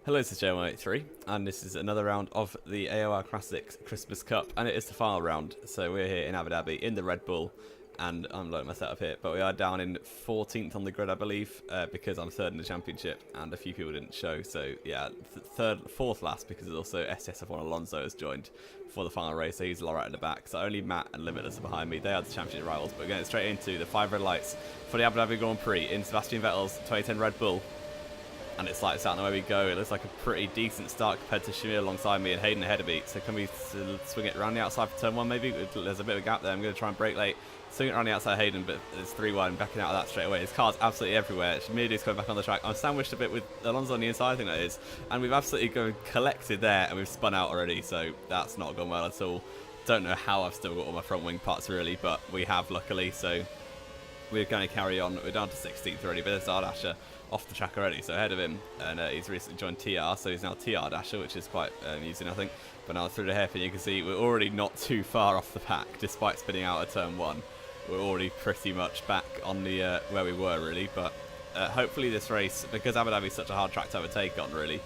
Hello, this is J183, and this is another round of the AOR Classics Christmas Cup, and it is the final round. So we're here in Abu Dhabi in the Red Bull, and I'm loading my setup here, but we are down in 14th on the grid, I believe, because I'm third in the championship, and a few people didn't show. So yeah, fourth last, because there's also SSF1 Alonso has joined for the final race, so he's right at the back. So only Matt and Limitless are behind me. They are the championship rivals, but we're going straight into the 5 red lights for the Abu Dhabi Grand Prix in Sebastian Vettel's 2010 Red Bull. And it's lights out and away we go. It looks like a pretty decent start compared to Shamil alongside me and Hayden ahead of me. So can we swing it around the outside for turn 1 maybe? There's a bit of a gap there. I'm going to try and brake late. Swing it around the outside Hayden, but it's 3 wide and backing out of that straight away. His car's absolutely everywhere. Shamidi's coming back on the track. I'm sandwiched a bit with Alonso on the inside, I think that is. And we've absolutely collected there and we've spun out already. So that's not gone well at all. Don't know how I've still got all my front wing parts really, but we have luckily. So we're going to carry on. We're down to 16th already, but there's our Dasher off the track already, so ahead of him, and he's recently joined TR, so he's now TR Dasher, which is quite amusing, I think. But now through the hairpin, you can see we're already not too far off the pack, despite spinning out at turn 1. We're already pretty much back on the where we were, really. But hopefully this race, because Abu Dhabi is such a hard track to overtake on, really,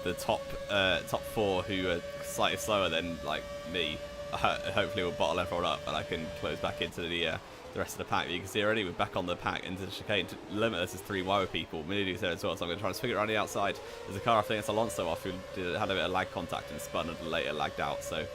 the top 4 who are slightly slower than like me, hopefully will bottle everyone up, and I can close back into the rest of the pack. But you can see already we're back on the pack into the chicane. Limitless is 3 wide with people. Minidu's there as well, so I'm going to try to swing it around the outside. There's a car, I think it's Alonso off, who had a bit of lag contact and spun and later lagged out, so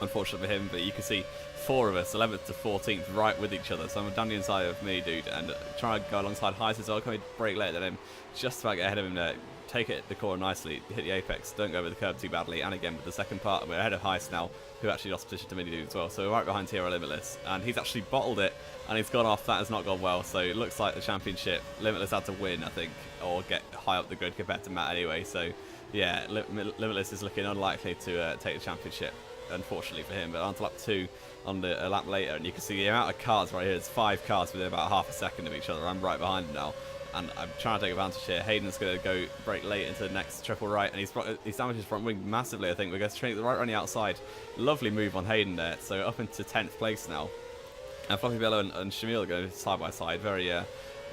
unfortunate for him. But you can see 4 of us, 11th to 14th, right with each other. So I'm down the inside of Minidude and trying to go alongside Heiss as well. Can we brake later than him? Just about get ahead of him there. Take it the corner nicely, hit the apex, don't go over the curb too badly, and again with the second part, we're ahead of Heiss now, who actually lost position to Minidude as well, so we're right behind TRL Limitless, and he's actually bottled it, and he's gone off. That has not gone well, so it looks like the championship, Limitless had to win, I think, or get high up the grid compared to Matt anyway, so yeah, Limitless is looking unlikely to take the championship, unfortunately for him. But on to lap 2 on a lap later, and you can see the amount of cars right here. There's 5 cars within about half a second of each other. I'm right behind him now, and I'm trying to take advantage here. Hayden's going to go brake late into the next triple right, and he's damaged his front wing massively, I think. We're going to train it right on the outside. Lovely move on Hayden there, so up into 10th place now. And Fluffy Bello and Shamil are going side by side. Very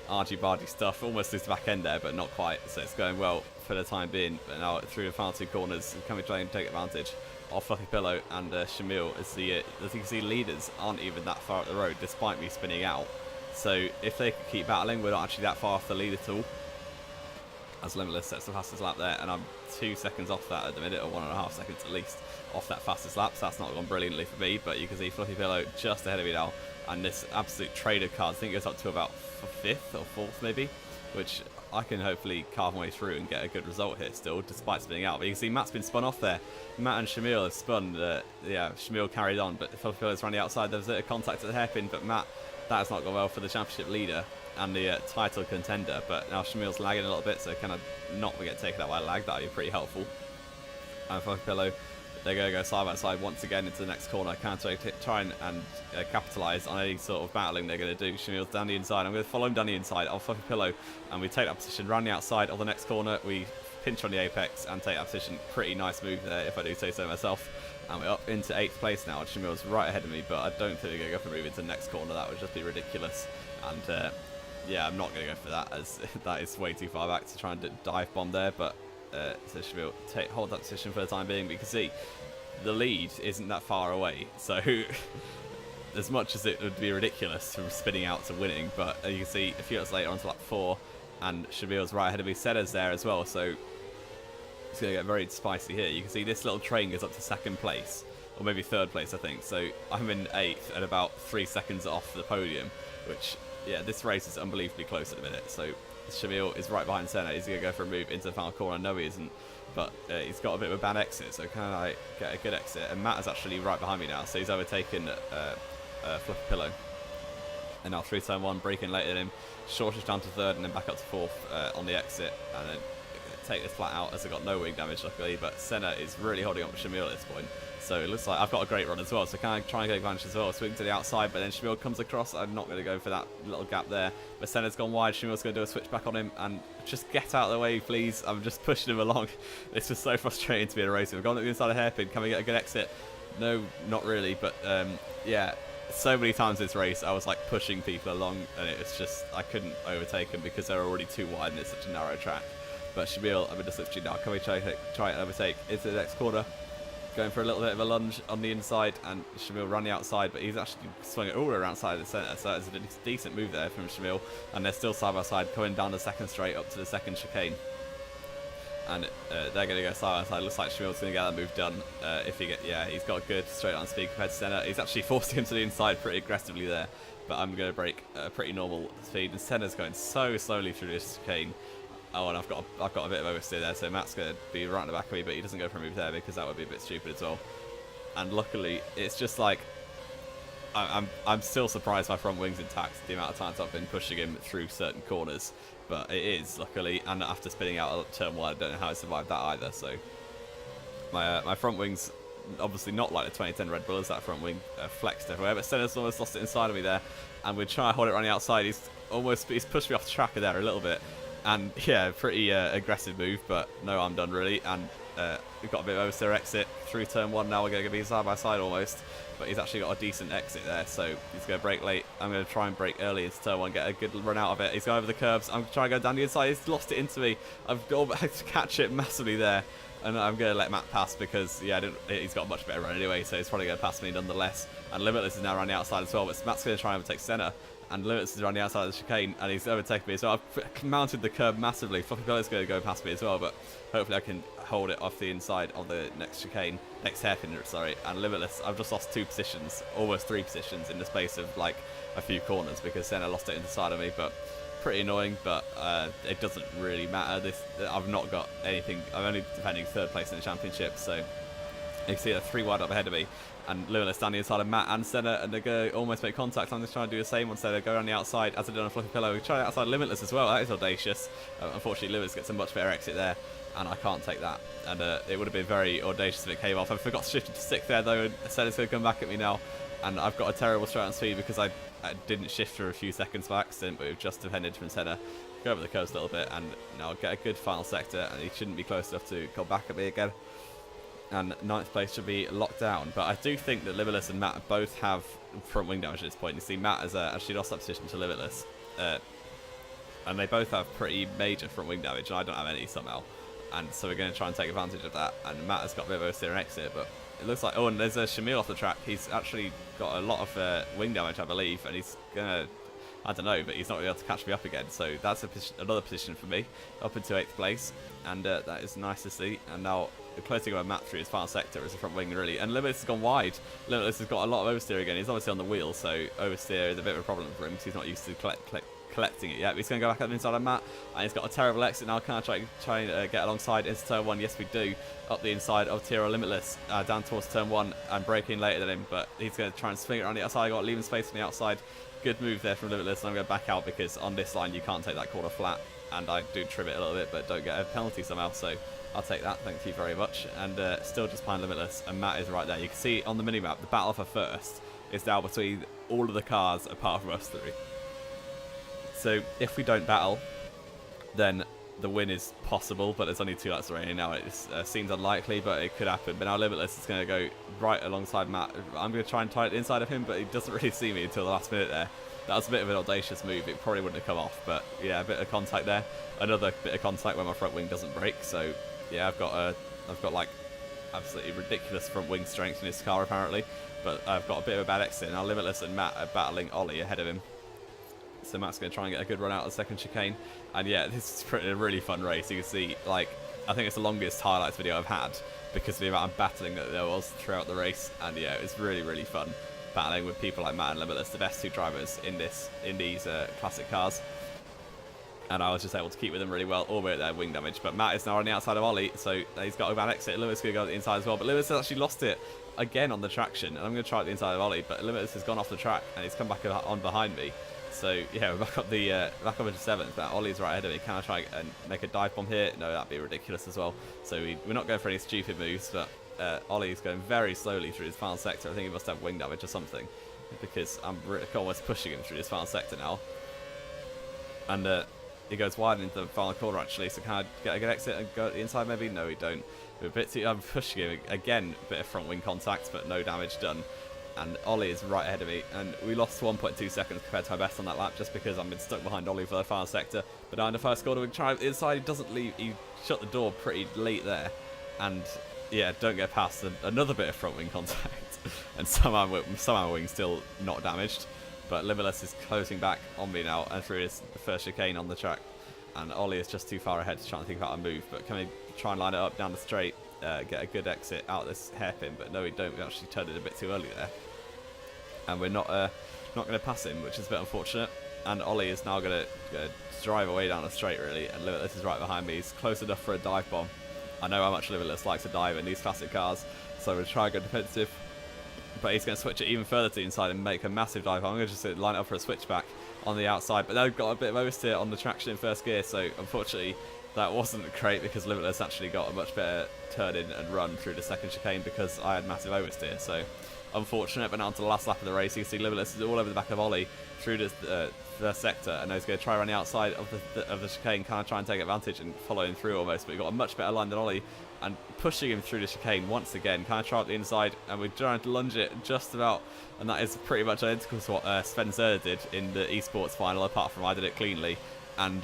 argy-bargy stuff. Almost lose the back end there, but not quite. So it's going well for the time being. But now through the final 2 corners, can we try and take advantage of Fluffy Pillow and Shamil? As you can see, leaders aren't even that far up the road, despite me spinning out. So if they can keep battling, we're not actually that far off the lead at all. As Limitless sets the fastest lap there, and I'm 2 seconds off that at the minute, or 1.5 seconds at least off that fastest lap. So that's not gone brilliantly for me, but you can see Fluffy Pillow just ahead of me now, and this absolute trader car, I think it goes up to about 5th or 4th maybe, which I can hopefully carve my way through and get a good result here still, despite spinning out. But you can see Matt's been spun off there. Matt and Shamil have spun. Yeah, Shamil carried on, but Fluffy Pillow's around the outside. There was a contact at the hairpin, but Matt, that has not gone well for the championship leader and the title contender. But now Shamil's lagging a little bit, so can I not get taken out by lag? That would be pretty helpful. And Fluffy Pillow, they're going to go side by side once again into the next corner. Try and capitalise on any sort of battling they're going to do. Shamil's down the inside. I'm going to follow him down the inside. I'll Fluffy Pillow, and we take that position round the outside of the next corner. We pinch on the apex and take that position. Pretty nice move there, if I do say so myself. And we're up into 8th place now. Shamil's right ahead of me, but I don't think we're going to go for a move into the next corner. That would just be ridiculous. And yeah, I'm not going to go for that, as that is way too far back to try and dive bomb there. But so Shamil hold that position for the time being. But you can see the lead isn't that far away. So as much as it would be ridiculous from spinning out to winning, but you can see a few minutes later onto lap 4, and Shamil's right ahead of me. Senna's there as well, so it's going to get very spicy here. You can see this little train goes up to 2nd place, or maybe 3rd place, I think. So I'm in 8th and about 3 seconds off the podium, which, yeah, this race is unbelievably close at the minute. So Shamil is right behind Senna. He's going to go for a move into the final corner. No, he isn't, but he's got a bit of a bad exit, so can I get a good exit? And Matt is actually right behind me now, so he's overtaken Fluffy Pillow. And now through turn 1, braking later than him. Shortish down to 3rd and then back up to 4th on the exit, and then take this flat out as I got no wing damage luckily. But Senna is really holding up with Shamil at this point, so it looks like I've got a great run as well, so can I try and get advantage as well? Swing to the outside, but then Shamil comes across. I'm not going to go for that little gap there, but Senna's gone wide. Shamil's going to do a switch back on him, and just get out of the way please. I'm just pushing him along. This was so frustrating to be in a race. We've gone to the inside of hairpin. Can we get a good exit? No, not really, but yeah, so many times this race I was like pushing people along, and it was just I couldn't overtake them because they were already too wide and it's such a narrow track. But Shamil, I'm in the slipstream now. Can we try and overtake into the next corner? Going for a little bit of a lunge on the inside, and Shamil ran the outside, but he's actually swinging all the way around side of the centre, so it's a decent move there from Shamil. And they're still side by side, coming down the second straight up to the second chicane. And they're going to go side by side. Looks like Shamil's going to get that move done. If he he's got good straight on speed compared to Senna. He's actually forcing him to the inside pretty aggressively there, but I'm going to break pretty normal speed. And Senna's going so slowly through this chicane. Oh, and I've got a bit of oversteer there, so Matt's going to be right in the back of me, but he doesn't go for a move there because that would be a bit stupid as well. And luckily, it's just like I'm still surprised my front wing's intact. The amount of times I've been pushing him through certain corners, but it is luckily. And after spinning out turn one, I don't know how I survived that either. So my front wing's obviously not like the 2010 Red Bull, as that front wing flexed everywhere. But Senna's almost lost it inside of me there, and we're trying to hold it around the outside. He's pushed me off the tracker there a little bit. And yeah, pretty aggressive move, but no harm done really. And we've got a bit of oversteer exit through turn one. Now we're going to be side by side almost, but he's actually got a decent exit there, so he's going to brake late. I'm going to try and brake early into turn one, get a good run out of it. He's going over the curbs. I'm trying to go down the inside. He's lost it into me. I've got to catch it massively there, and I'm going to let Matt pass because he's got a much better run anyway, so he's probably going to pass me nonetheless. And Limitless is now around the outside as well, but Matt's going to try and overtake Senna. And Lewis is around the outside of the chicane, and he's overtaken me as well. I've mounted the curb massively. Fluffy Bello's going to go past me as well, but hopefully I can hold it off the inside of the next chicane, next hairpin, sorry. And Limitless, I've just lost 2 positions, almost 3 positions in the space of like a few corners because Senna lost it inside of me. But pretty annoying, but it doesn't really matter. I've not got anything. I'm only defending 3rd place in the championship, so you can see they're 3 wide up ahead of me. And Lewis standing inside of Matt and Senna, and they're going to almost make contact. I'm just trying to do the same one, so they go around the outside, as I did on a Fluffy Pillow. We try it outside Limitless as well. That is audacious. Unfortunately, Lewis gets a much better exit there, and I can't take that. And it would have been very audacious if it came off. I forgot to shift it to 6th there, though, and Senna's going to come back at me now. And I've got a terrible straight on speed because I didn't shift for a few seconds by accident, but we've just defended from Senna. Go over the coast a little bit, and now get a good final sector, and he shouldn't be close enough to come back at me again. And 9th place should be locked down. But I do think that Limitless and Matt both have front wing damage at this point. You see, Matt has actually lost that position to Limitless. And they both have pretty major front wing damage, and I don't have any somehow. And so we're going to try and take advantage of that. And Matt has got a bit of oversteer and exit, but it looks like... Oh, and there's a Shamil off the track. He's actually got a lot of wing damage, I believe, and he's going to... I don't know, but he's not going to be able to catch me up again. So that's another position for me, up into 8th place. And that is nice to see. And now... the closest thing about Matt through his final sector is the front wing, really. And Limitless has gone wide. Limitless has got a lot of oversteer again. He's obviously on the wheel, so oversteer is a bit of a problem for him because he's not used to collecting it yet. But he's going to go back up inside of Matt, and he's got a terrible exit now. Can I try and get alongside into turn one? Yes, we do. Up the inside of TRL Limitless, down towards turn one, and braking later than him. But he's going to try and swing it around the outside. I got leaving space from the outside. Good move there from Limitless, and I'm going to back out because on this line you can't take that corner flat. And I do trim it a little bit, but don't get a penalty somehow. So I'll take that, thank you very much. And still just behind Limitless, and Matt is right there. You can see on the minimap, the battle for first is now between all of the cars apart from us 3. So if we don't battle, then the win is possible, but there's only 2 laps remaining now. It seems unlikely, but it could happen. But now Limitless is going to go right alongside Matt. I'm going to try and tie it inside of him, but he doesn't really see me until the last minute there. That was a bit of an audacious move. It probably wouldn't have come off, but yeah, a bit of contact there. Another bit of contact when my front wing doesn't brake. So yeah, I've got like absolutely ridiculous front wing strength in this car apparently, but I've got a bit of a bad exit. Now Limitless and Matt are battling Ollie ahead of him. So Matt's going to try and get a good run out of the second chicane. And yeah, this is a really fun race. You can see, like, I think it's the longest highlights video I've had because of the amount of battling that there was throughout the race. And yeah, it was really, really fun battling with people like Matt and Limitless, the best 2 drivers in these classic cars. And I was just able to keep with them really well, albeit their wing damage. But Matt is now on the outside of Ollie, so he's got a bad exit. Lewis is going to go on the inside as well, but Lewis has actually lost it again on the traction. And I'm going to try at the inside of Ollie, but Lewis has gone off the track and he's come back on behind me. So yeah, we're back up into 7th. But Ollie's right ahead of me. Can I try and make a dive bomb here? No, that'd be ridiculous as well. So we're not going for any stupid moves, but Ollie's going very slowly through his final sector. I think he must have wing damage or something, because I'm almost pushing him through his final sector now. And he goes wide into the final corner actually. So can I get a good exit and go inside maybe? No, we don't. We're a bit too, I'm pushing him again. A bit of front wing contact, but no damage done. And Ollie is right ahead of me, and we lost 1.2 seconds compared to my best on that lap just because I've been stuck behind Ollie for the final sector. But now in the first corner, we try inside. He doesn't leave. He shut the door pretty late there, and yeah, don't get past another bit of front wing contact, and somehow my wing's still not damaged. But Limitless is closing back on me now, and through his first chicane on the track, and Ollie is just too far ahead to try and think about a move. But can we try and line it up down the straight, get a good exit out this hairpin? But no, we don't. We actually turned it a bit too early there, and we're not going to pass him, which is a bit unfortunate. And Ollie is now going to drive away down the straight, really, and Limitless is right behind me. He's close enough for a dive bomb. I know how much Limitless likes to dive in these classic cars, so we'll try and go defensive. But he's going to switch it even further to the inside and make a massive dive bomb. I'm going to just line it up for a switchback on the outside, but they've got a bit of oversteer on the traction in first gear, so unfortunately that wasn't great because Limitless actually got a much better turn in and run through the second chicane because I had massive oversteer. So unfortunate, but now to the last lap of the race, you can see Limitless is all over the back of Ollie through the first sector, and he's going to try around the outside of the chicane, kind of try and take advantage and follow him through almost, but he got a much better line than Ollie, and pushing him through the chicane once again, kind of try out the inside, and we're trying to lunge it just about, and that is pretty much identical to what Sven Zerder did in the esports final, apart from I did it cleanly. And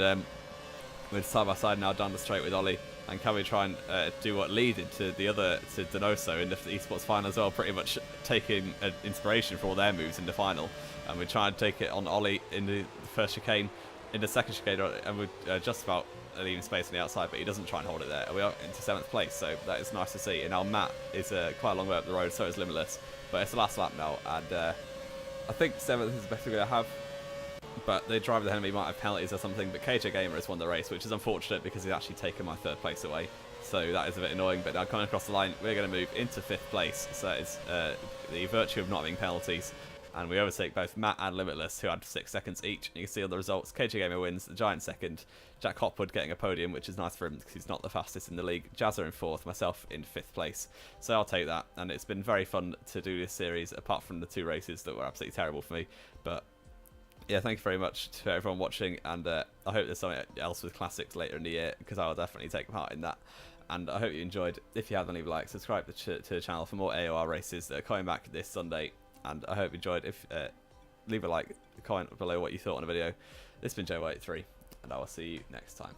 we're side by side now down the straight with Ollie, and can we try and do what leaded to Donoso in the esports final as well, pretty much taking inspiration for all their moves in the final. And we try and take it on Ollie in the first chicane, in the second chicane, and we're just about leaving space on the outside, but he doesn't try and hold it there. We are into 7th place, so that is nice to see. And now Matt is quite a long way up the road, so is Limitless, but it's the last lap now, and I think 7th is the best we're going to have. But the driver ahead of me might have penalties or something, but KJ Gamer has won the race, which is unfortunate because he's actually taken my 3rd place away. So that is a bit annoying, but now coming across the line, we're going to move into 5th place. So it's the virtue of not having penalties. And we overtake both Matt and Limitless, who had 6 seconds each. You can see all the results. KJ Gamer wins, the Giant 2nd, Jack Hopwood getting a podium, which is nice for him because he's not the fastest in the league. Jazza in 4th, myself in 5th place. So I'll take that, and it's been very fun to do this series, apart from the 2 races that were absolutely terrible for me. But yeah, thank you very much to everyone watching, and I hope there's something else with classics later in the year, because I will definitely take part in that. And I hope you enjoyed. If you have, then leave a like, subscribe to the channel for more AOR races that are coming back this Sunday. And I hope you enjoyed. If leave a like, comment below what you thought on the video. This has been J83, and I will see you next time.